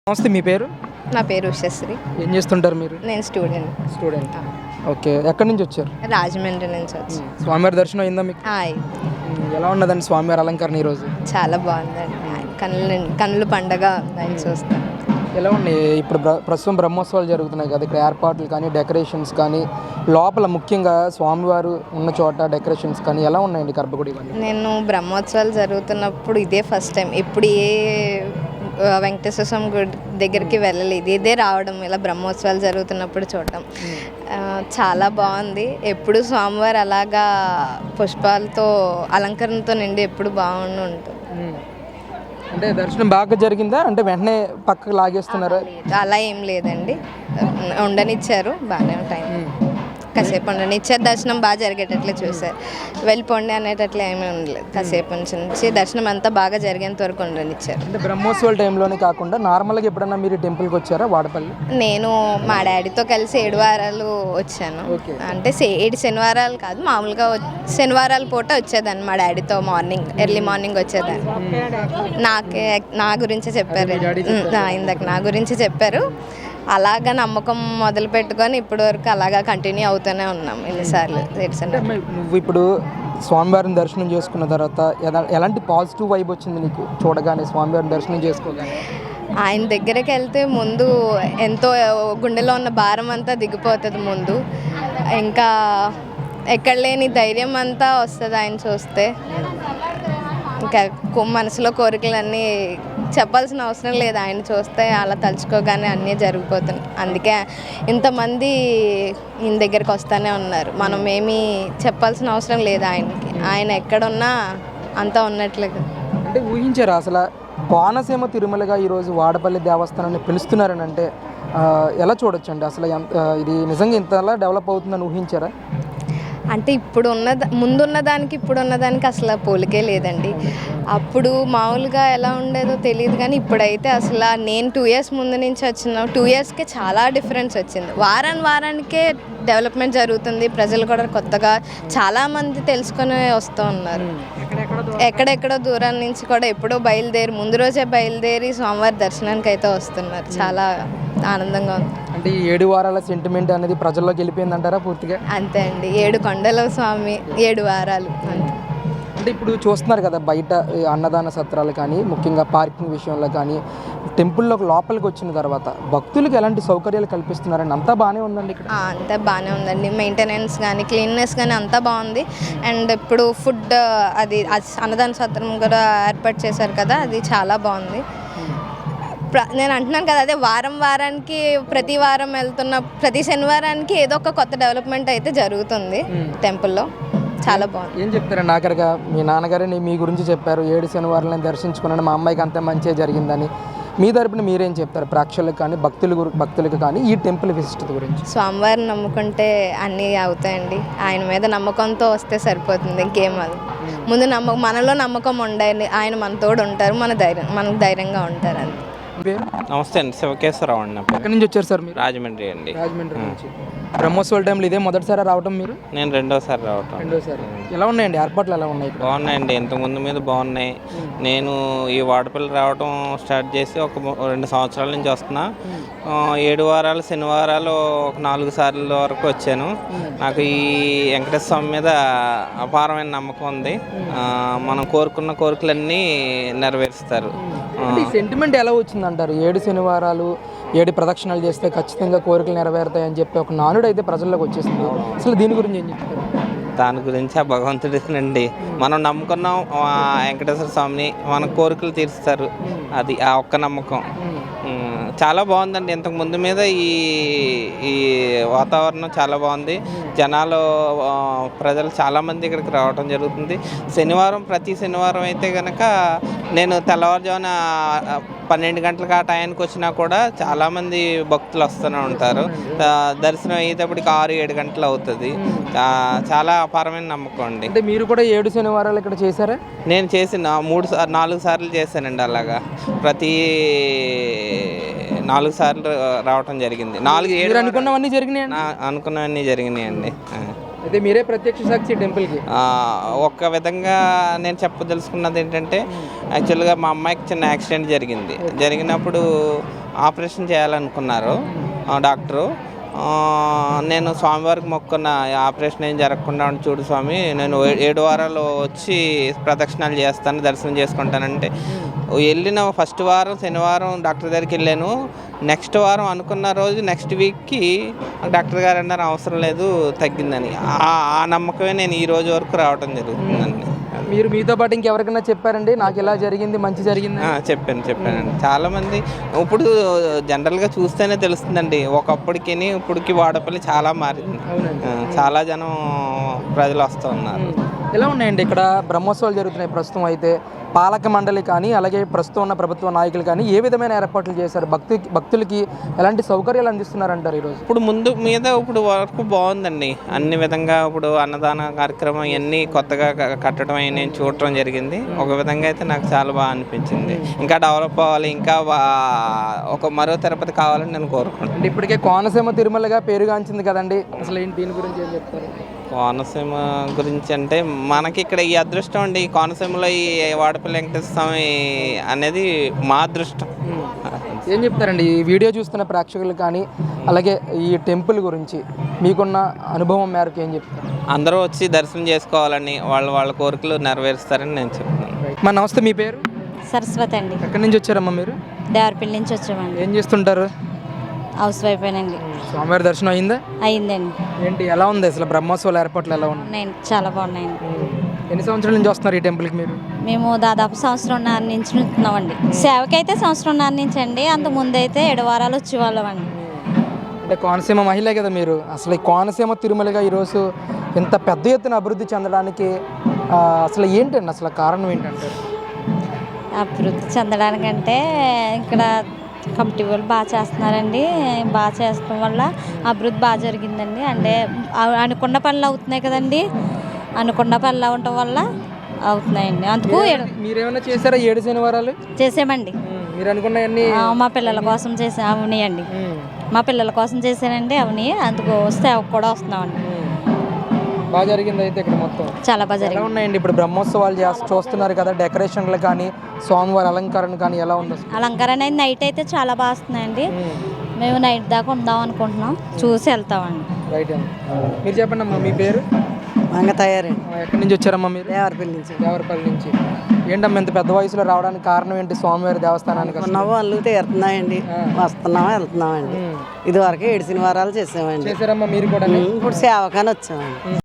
నమస్తే, మీ పేరు? నా పేరు ఉషశ్రీ. ఏం చేస్తుంటారు మీరు? నేను స్టూడెంట్. ఓకే, ఎక్కడి నుంచి వచ్చారు? రాజమండ్రి నుంచి వచ్చి. స్వామివారి దర్శనం అయిందా మీకు? ఎలా ఉన్నదండి స్వామివారి అలంకరణ ఈరోజు? చాలా బాగుందండి. కన్నుల పండగ ఆయన చూస్తాను. ఎలా ఉన్నాయి ఇప్పుడు ప్రస్తుతం బ్రహ్మోత్సవాలు జరుగుతున్నాయి కదా, ఇక్కడ ఏర్పాట్లు కానీ డెకరేషన్స్ కానీ లోపల ముఖ్యంగా స్వామివారు ఉన్న చోట డెకరేషన్స్ కానీ ఎలా ఉన్నాయండి గర్భగుడి? నేను బ్రహ్మోత్సవాలు జరుగుతున్నప్పుడు ఇదే ఫస్ట్ టైం. ఎప్పుడు ఏ వెంకటేశ్వర స్వామి గుడి దగ్గరికి వెళ్ళలేదు, ఇదే రావడం, ఇలా బ్రహ్మోత్సవాలు జరుగుతున్నప్పుడు చూడటం చాలా బాగుంది. ఎప్పుడు స్వామివారు అలాగా పుష్పాలతో అలంకరణతో నిండి ఎప్పుడు బాగుండి ఉంటుంది. అంటే దర్శనం బాగా జరిగిందా? అంటే వెంటనే పక్కకు లాగేస్తున్నారా? అలా ఏం లేదండి, ఉండనిచ్చారు. బాగానే టైం కాసేపు ఉండనిచ్చారు. దర్శనం బాగా జరిగేటట్లే చూసారు. వెళ్ళిపోండి అనేటట్లు ఏమీ ఉండలేదు. కాసేపు నుంచి దర్శనం అంతా బాగా జరిగేంత వరకు ఉండనిచ్చారు. అంటే బ్రహ్మోత్సవాల టైంలోనే కాకుండా నార్మల్గా ఎప్పుడన్నా మీరు టెంపుల్కి వచ్చారా వాడపల్లి? నేను మా డాడీతో కలిసి 7 వారాలు వచ్చాను. అంటే 7 శనివారాలు కాదు, మామూలుగా శనివారాల పూట వచ్చేదాన్ని మా డాడీతో. ఎర్లీ మార్నింగ్ వచ్చేదాన్ని. నా గురించే చెప్పారు, ఇందాక నా గురించి చెప్పారు. అలాగా నమ్మకం మొదలు పెట్టుకొని ఇప్పటి వరకు అలాగా కంటిన్యూ అవుతూనే ఉన్నాం ఎన్నిసార్లు. నువ్వు ఇప్పుడు స్వామివారిని దర్శనం చేసుకున్న తర్వాత ఎలాంటి పాజిటివ్ వైబ్ వచ్చింది నీకు చూడగానే, స్వామివారిని దర్శనం చేసుకోగానే? ఆయన దగ్గరికి వెళ్తే ముందు ఎంతో గుండెలో ఉన్న భారం అంతా దిగిపోతుంది. ముందు ఇంకా ఎక్కడ లేని ధైర్యం అంతా వస్తుంది ఆయన చూస్తే. ఇంకా మనసులో కోరికలన్నీ చెప్పాల్సిన అవసరం లేదు, ఆయన చూస్తే అలా తలుచుకోగానే అన్నీ జరిగిపోతున్నాయి. అందుకే ఇంతమంది ఈయన దగ్గరికి వస్తూనే ఉన్నారు. మనం ఏమీ చెప్పాల్సిన అవసరం లేదు ఆయనకి. ఆయన ఎక్కడున్నా అంతా ఉన్నట్లుగా. అంటే ఊహించారా అసలు కోనసీమ తిరుమలగా ఈరోజు వాడపల్లి దేవస్థానాన్ని పిలుస్తున్నారని? అంటే ఎలా చూడొచ్చు అండి అసలు? ఇది నిజంగా ఇంతలా డెవలప్ అవుతుందని ఊహించారా? అంటే ముందున్న దానికి ఇప్పుడున్న దానికి అసలు పోలికే లేదండి. అప్పుడు మామూలుగా ఎలా ఉండేదో తెలియదు, కానీ ఇప్పుడైతే అసలు నేను 2 years ముందు నుంచి వచ్చిన 2 yearsకే చాలా డిఫరెన్స్ వచ్చింది. వారానికే డెవలప్మెంట్ జరుగుతుంది. ప్రజలు కూడా కొత్తగా చాలామంది తెలుసుకొని వస్తూ ఉన్నారు. ఎక్కడెక్కడో దూరం నుంచి కూడా ఎప్పుడో ముందు రోజే బయలుదేరి స్వామివారి దర్శనానికి అయితే వస్తున్నారు. చాలా ఆనందంగా ఉంది. అంటే ఈ 7 వారాల సెంటిమెంట్ అనేది ప్రజల్లోకి వెళ్ళిపోయింది అంటారా పూర్తిగా? అంతే అండి, 7 కొండల స్వామి 7 వారాలు అంతే. అంటే ఇప్పుడు చూస్తున్నారు కదా బయట అన్నదాన సత్రాలు కానీ, ముఖ్యంగా పార్కింగ్ విషయంలో కానీ, టెంపుల్లోకి లోపలికి వచ్చిన తర్వాత భక్తులకు ఎలాంటి సౌకర్యాలు కల్పిస్తున్నారండి? అంతా బాగానే ఉందండి ఇక్కడ? అంతా బాగానే ఉందండి. మెయింటెనెన్స్ కానీ క్లీన్నెస్ కానీ అంతా బాగుంది. అండ్ ఇప్పుడు ఫుడ్ అది అన్నదాన సత్రం కూడా ఏర్పాటు చేశారు కదా, అది చాలా బాగుంది. నేను అంటున్నాను కదా, అదే వారానికి ప్రతి వారం వెళ్తున్న ప్రతి శనివారానికి ఏదో ఒక కొత్త డెవలప్మెంట్ అయితే జరుగుతుంది టెంపుల్లో. చాలా బాగుంది. ఏం చెప్తారండి ఆఖరిగా? మీ నాన్నగారే మీ గురించి చెప్పారు, 7 శనివారాలను దర్శించుకున్నాను, మా అమ్మాయికి అంతే మంచిగా జరిగిందని. మీ తరపున మీరేం చెప్తారు ప్రేక్షకులకు కానీ భక్తులకు కానీ ఈ టెంపుల్ విశిష్టత గురించి? స్వామివారిని నమ్ముకుంటే అన్నీ అవుతాయండి. ఆయన మీద నమ్మకంతో వస్తే సరిపోతుంది, ఇంకేం అది. ముందు మనలో నమ్మకం ఉండాలి. ఆయన మన తోడు ఉంటారు, మనకు ధైర్యంగా ఉంటారు. అంతే. నమస్తే అండి, శివకేశ్వరరావు అండి. ఎక్కడి నుంచి వచ్చారు సార్ మీరు? రాజమండ్రి అండి. రాజమండ్రి నుంచి. బ్రహ్మోత్సవాల టైంలో ఇదే మొదటిసారి రావటం మీరు? నేను రెండోసారి రావటం. ఎలా ఉన్నాయండి ఏర్పాట్లు? ఎలా ఉన్నాయి? బాగున్నాయండి, ఇంతకుముందు మీద బాగున్నాయి. నేను ఈ వాడపల్లి రావటం స్టార్ట్ చేసి ఒక 2 సంవత్సరాల నుంచి వస్తున్నా. 7 వారాలు శనివారాలు ఒక 4 సార్ల వరకు వచ్చాను. నాకు ఈ వెంకటేశ్వర స్వామి మీద అపారమైన నమ్మకం ఉంది. మనం కోరుకున్న కోరికలన్నీ నెరవేరుస్తారు. సెంటిమెంట్ ఎలా వచ్చిందంటారు? 7 శనివారాలు 7 ప్రదక్షిణాలు చేస్తే ఖచ్చితంగా కోరికలు నెరవేరుతాయని చెప్పి ఒక నానుడు అయితే ప్రజల్లోకి వచ్చేస్తుంది. అసలు దీని గురించి ఏం చెప్తారు? దాని గురించి ఆ భగవంతుడినండి, మనం నమ్ముకున్నాం వెంకటేశ్వర స్వామిని, మన కోరికలు తీరుస్తారు. అది ఆ ఒక్క నమ్మకం. చాలా బాగుందండి. ఇంతకు ముందు మీద ఈ వాతావరణం చాలా బాగుంది. జనాలు ప్రజలు చాలామంది ఇక్కడికి రావడం జరుగుతుంది. ప్రతి శనివారం అయితే కనుక నేను తెల్లవారుజామున 12 గంటలకు ఆ టైంకి వచ్చినా కూడా చాలామంది భక్తులు వస్తూనే ఉంటారు. దర్శనం అయ్యేటప్పటికి 6-7 గంటలు అవుతుంది. చాలా అపారమైన నమ్మకం అండి. అంటే మీరు కూడా 7 శనివారాలు ఇక్కడ చేశారా? నేను చేసిన 4 సార్లు చేశానండి. అలాగా ప్రతి 4 సార్లు రావటం జరిగింది. 4-7 అనుకున్నవన్నీ జరిగినాయి. అనుకున్నవన్నీ జరిగినాయండి. అయితే మీరే ప్రత్యక్ష సాక్షి టెంపుల్కి. ఒక్క విధంగా నేను చెప్పదలుచుకున్నది ఏంటంటే, యాక్చువల్గా మా అమ్మాయికి చిన్న యాక్సిడెంట్ జరిగినప్పుడు ఆపరేషన్ చేయాలనుకున్నారు డాక్టరు. నేను స్వామివారికి మొక్కున్న ఆపరేషన్ ఏం జరగకుండా చూడు స్వామి, నేను 7 వారాలు వచ్చి ప్రదక్షిణాలు చేస్తాను, దర్శనం చేసుకుంటానంటే వెళ్ళిన ఫస్ట్ వారం శనివారం డాక్టర్ దగ్గరికి వెళ్ళాను. నెక్స్ట్ వారం అనుకున్న రోజు నెక్స్ట్ వీక్కి డాక్టర్ గారు అన్నారు అవసరం లేదు, తగ్గిందని. ఆ నమ్మకమే నేను ఈ రోజు వరకు రావడం జరుగుతుందండి. మీరు మీతో పాటు ఇంకెవరికైనా చెప్పారండి నాకు ఇలా జరిగింది, మంచి జరిగింది? చెప్పానండి. చాలామంది ఇప్పుడు జనరల్గా చూస్తేనే తెలుస్తుందండి, ఒకప్పటికి ఇప్పటికి వాడపల్లి చాలా మారింది. చాలా జనం ప్రజలు వస్తూ ఉన్నారు. ఎలా ఉన్నాయండి ఇక్కడ బ్రహ్మోత్సవాలు జరుగుతున్నాయి ప్రస్తుతం? అయితే పాలక మండలి కానీ అలాగే ప్రస్తుతం ఉన్న ప్రభుత్వ నాయకులు కానీ ఏ విధమైన ఏర్పాట్లు చేశారు? భక్తులకి ఎలాంటి సౌకర్యాలు అందిస్తున్నారంటారు ఈరోజు? ఇప్పుడు వరకు బాగుందండి అన్ని విధంగా. ఇప్పుడు అన్నదాన కార్యక్రమం ఇవన్నీ కొత్తగా కట్టడం అవి నేను చూడటం జరిగింది. ఒక విధంగా అయితే నాకు చాలా బాగా అనిపించింది. ఇంకా డెవలప్ అవ్వాలి, ఇంకా ఒక మరో తిరుపతి కావాలని నేను కోరుకుంటున్నాను. అంటే ఇప్పటికే కోనసీమ తిరుమలగా పేరుగాంచింది కదండి, అసలు ఏంటి దీని గురించి ఏం చెప్తారు? కోనసీమ గురించి అంటే మనకి ఇక్కడ ఈ అదృష్టం అండి, కోనసీమలో ఈ వాడపల్లి వెంకటేశ్వర స్వామి అనేది మా అదృష్టం. ఏం చెప్తారండి ఈ వీడియో చూస్తున్న ప్రేక్షకులు కానీ అలాగే ఈ టెంపుల్ గురించి మీకున్న అనుభవం మేరకు ఏం చెప్తారు? అందరూ వచ్చి దర్శనం చేసుకోవాలని, వాళ్ళ కోరికలు నెరవేరుస్తారని నేను చెప్తున్నాను. మా నమస్తే, మీ పేరు? సరస్వతి అండి. ఎక్కడి నుంచి వచ్చారమ్మా మీరు? దేవరపల్లి నుంచి వచ్చామండి. ఏం చేస్తుంటారు? హౌస్ వైఫ్ అండి. స్వామివారి దర్శనం అయిందా? అయిందండి. ఏంటి ఎలా ఉంది అసలు బ్రహ్మోత్సవాల ఏర్పాట్లు ఎలా ఉన్నాయి? చాలా బాగున్నాయండి. ఎన్ని సంవత్సరాల నుంచి వస్తున్నారు ఈ టెంపుల్కి మీరు? మేము దాదాపు సంవత్సరంన్నర నుంచి ఉంటున్నామండి. సేవకైతే సంవత్సరంన్నర నుంచి అండి, అంతకు ముందు అయితే 7 వారాలు వచ్చేవాళ్ళం అండి. అంటే కోనసీమ మహిళే కదా మీరు. అసలు ఈ కోనసీమ తిరుమలగా ఈరోజు ఇంత పెద్ద ఎత్తున అభివృద్ధి చెందడానికి అసలు ఏంటండి, అసలు కారణం ఏంటంటే? అభివృద్ధి చెందడానికంటే ఇక్కడ కమిటీ వాళ్ళు బాగా చేస్తున్నారండి. బాగా చేస్తడం వల్ల అభివృద్ధి బాగా జరిగిందండి. అంటే అనుకున్న పనులు అవుతున్నాయి కదండి, అనుకున్న పనులు అవటం వల్ల అవుతున్నాయండి. అందుకు మీరేమైనా చేశారా 7 శనివారాలు? చేసామండి. మీరు అనుకున్నాయన్నీ మా పిల్లల కోసం అవునాయండి. మా పిల్లల కోసం చేశానండి అవని. అందుకు సేవకు కూడా వస్తున్నామండి. బాగా జరిగింది అయితే ఇక్కడ మొత్తం? చాలా బాగా జరిగింది. ఎలా ఉన్నాయండి ఇప్పుడు బ్రహ్మోత్సవాలు చూస్తున్నారు కదా, డెకరేషన్లు కానీ స్వామివారి అలంకరణ కానీ ఎలా ఉంది? అలంకరణ అయితే నైట్ అయితే చాలా బాగా వస్తున్నాయండి. మేము నైట్ దాకా ఉందాం అనుకుంటున్నాం, చూసి వెళ్తామండి. రైట్ అండి. మీరు చెప్పండి అమ్మా, మీ పేరు? తయారండి. ఎక్కడి నుంచి వచ్చారమ్మా మీరు? దేవరపల్లి నుంచి. దేవరపల్లి నుంచి. ఏంటమ్మా ఇంత పెద్ద వయసులో రావడానికి కారణం ఏంటి స్వామివారి దేవస్థానానికి? వాళ్ళు తీరుతున్నాయండి, వస్తున్నామా వెళ్తున్నామండి. ఇది వరకు 7 శనివారాలు చేసామండి. చేశారమ్మా మీరు కూడా? ఇప్పుడు సేవకాని వచ్చామండి.